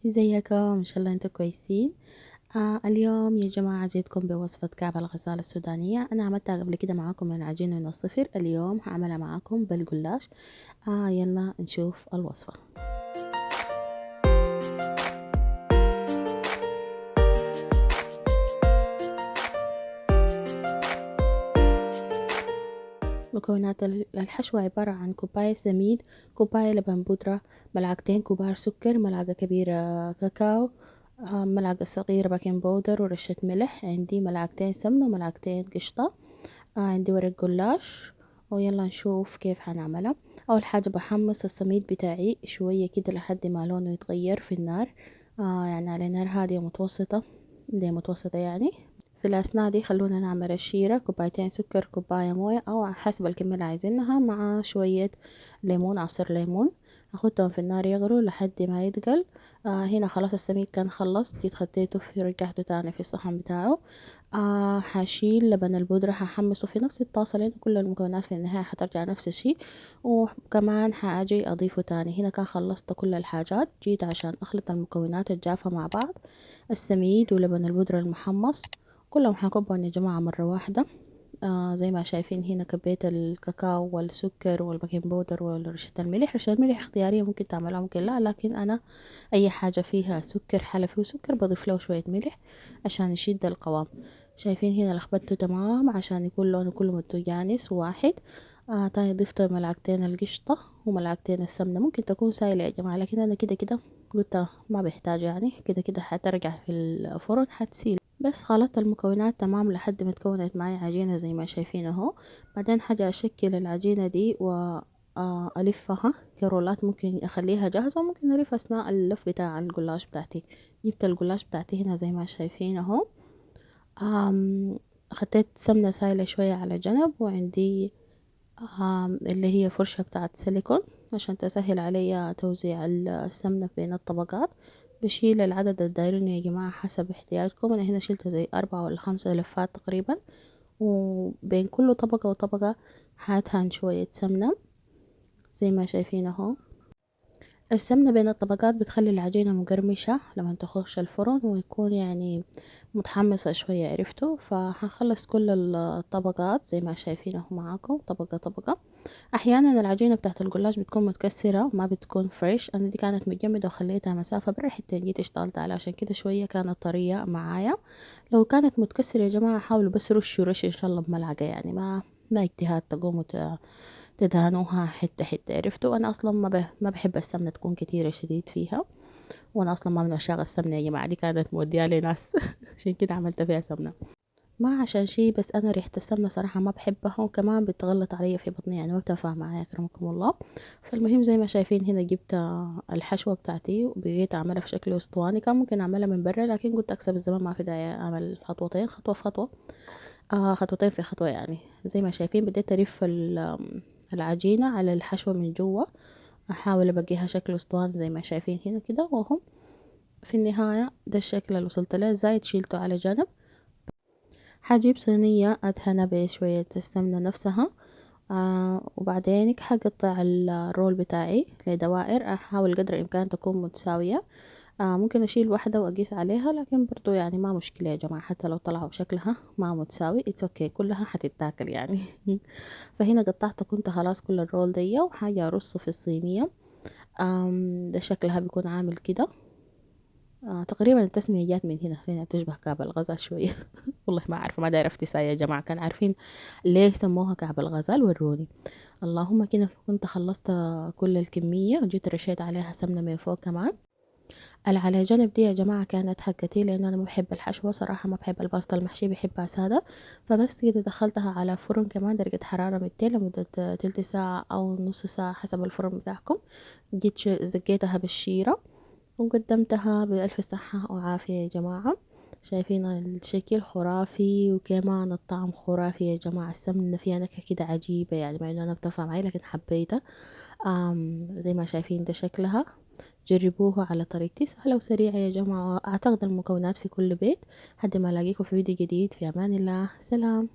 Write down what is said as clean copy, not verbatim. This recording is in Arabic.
ازيكم؟ ان شاء الله انتم كويسين. اليوم يا جماعة جيتكم بوصفة كعب الغزالة السودانية. انا عملتها قبل كده معاكم من العجين من الصفر، اليوم هعملها معاكم بالجلاش. يلا نشوف الوصفة. مكونات الحشوة عبارة عن كوباية سميد، كوباية لبن بودرة، ملعقتين كبار سكر، ملعقة كبيرة كاكاو، ملعقة صغيرة باكنج بودر ورشة ملح. عندي ملعقتين سمنة وملعقتين قشطة. عندي ورق جلاش. ويلا نشوف كيف حنعملها. أول حاجة بحمص السميد بتاعي شوية كده لحد ما لونه يتغير في النار. يعني على نار هادية متوسطة، دي متوسطة يعني. في الأثناء دي خلونا نعمل الشيرة، كوبايتين سكر، كوباية موية أو حسب الكمية اللي عايزينها، مع شوية ليمون، عصير ليمون. أخدهم في النار يغلوا لحد ما يتقل. هنا خلاص السميد كان خلص، جيت خديته في رجعته تاني في الصحن بتاعه. هشيل لبن البودرة، هحمصه في نفس الطاسة لأن كل المكونات في النهاية هترجع نفس الشي. وكمان هاجي أضيفه تاني. هنا كان خلصت كل الحاجات، جيت عشان أخلط المكونات الجافة مع بعض، السميد ولبن البودرة المحمص كلهم هكبهم يا جماعة مرة واحدة. زي ما شايفين هنا كبيت الكاكاو والسكر والبيكنج بودر ورشة الملح. رشة الملح اختيارية، ممكن تعملها ممكن لا، لكن أنا أي حاجة فيها سكر حلفي وسكر بضيف له شوية ملح عشان يشد القوام. شايفين هنا لخبطته تمام عشان يكون لونه كله متجانس وواحد. تاني ضفت ملعقتين القشطة وملعقتين السمنة، ممكن تكون سايلة يا جماعة، لكن أنا كده كده قلت ما بيحتاج، يعني كده كده حترجع في الفرن حتسيل. بس خلطت المكونات تمام لحد ما تكونت معي عجينة زي ما شايفين اهو. بعدين حاجة أشكل العجينة دي ألفها كرولات، ممكن أخليها جاهزة وممكن ألف أثناء اللف بتاع الجلاش بتاعتي. جبت الجلاش بتاعتي هنا زي ما شايفين اهو. خدت سمنة سايلة شوية على جنب، وعندي اللي هي فرشة بتاعت سيليكون عشان تسهل علي توزيع السمنة بين الطبقات. بشيل العدد الدايرينه يا جماعة حسب احتياجكم. أنا هنا شلت زي 4 ولا 5 لفات تقريبا، وبين كل طبقة وطبقة هدهن شوية سمنة زي ما شايفين اهو. السمنة بين الطبقات بتخلي العجينة مقرمشة لما تخش الفرن، ويكون يعني متحمسة شوية، عرفتوا؟ فهخلص كل الطبقات زي ما شايفينه معاكم طبقة طبقة. احيانا العجينة بتاعت الجلاش بتكون متكسرة، ما بتكون فريش. انا دي كانت متجمدة وخليتها مسافة برا حتى جيت اشتغلت عليها، عشان كده شوية كانت طرية معايا. لو كانت متكسرة يا جماعة حاولوا بس رشوا رش ان شاء الله بملعقة، يعني ما اجتهاد تقوموا تدهنوها حتة حتة، عرفتوا؟ انا اصلا ما بحب السمنة تكون كتيرة شديد فيها، وانا اصلا ما من عشاق السمنة يا جماعة، دي كانت مودية لي ناس عشان كده عملت فيها سمنة. ما عشان شي، بس انا ريحة السمنة صراحة ما بحبها، وكمان بتغلط علي في بطني، يعني ما بتنفع معايا اكرمكم الله. فالمهم زي ما شايفين هنا جبت الحشوة بتاعتي وبقيت اعملها في شكل اسطواني. كان ممكن اعملها من برا، لكن قلت اكسب الزمن، ما في داعي اعمل خطوتين، خطوة في خطوة. خطوتين في خطوة يعني. زي ما شايفين بديت الف العجينة على الحشوة من جوا، احاول ابقيها شكل اسطواني زي ما شايفين هنا كده. وهم في النهاية ده الشكل اللي وصلت له. زايد شيلته على جنب. حجيب صينية أدهنها بشوية السمنة نفسها. وبعدين حقطع الرول بتاعي لدوائر، أحاول قدر الإمكان تكون متساوية. ممكن أشيل واحدة وأقيس عليها، لكن برضو يعني ما مشكلة يا جماعة، حتى لو طلعوا شكلها ما متساوي اتس اوكي، كلها حتتاكل يعني فهنا قطعت كنت خلاص كل الرول دي، وحاجة أرصه في الصينية. ده شكلها بيكون عامل كده. تقريبا التسمية جات من هنا، هنا بتشبه كعب الغزال شوية والله ما عارفة، ما داير افتساء يا جماعة، كان عارفين ليه سموها كعب الغزال وروني. اللهم كده كنت خلصت كل الكمية، وجيت رشيت عليها سمنة من فوق كمان. اللي على جنب دي يا جماعة كانت حقتي، لأن أنا ما بحب الحشوة صراحة، ما بحب الباستا المحشي، بحبها سادة. فبس كده دخلتها على فرن كمان درجة حرارة 200 لمدة تلت ساعة أو نص ساعة حسب الفرن بتاعكم. جيت زقيتها بالشيرة وقدمتها بألف صحة وعافية يا جماعة. شايفين الشكل خرافي، وكمان الطعم خرافي يا جماعة. السمنة فيها نكهة كده عجيبة، يعني مع انه انا بتنفع معي لكن حبيتها. زي ما شايفين ده شكلها. جربوها على طريقتي، سهلة وسريعة يا جماعة. اعتقد المكونات في كل بيت. حد ما الاقيكم في فيديو جديد، في امان الله، سلام.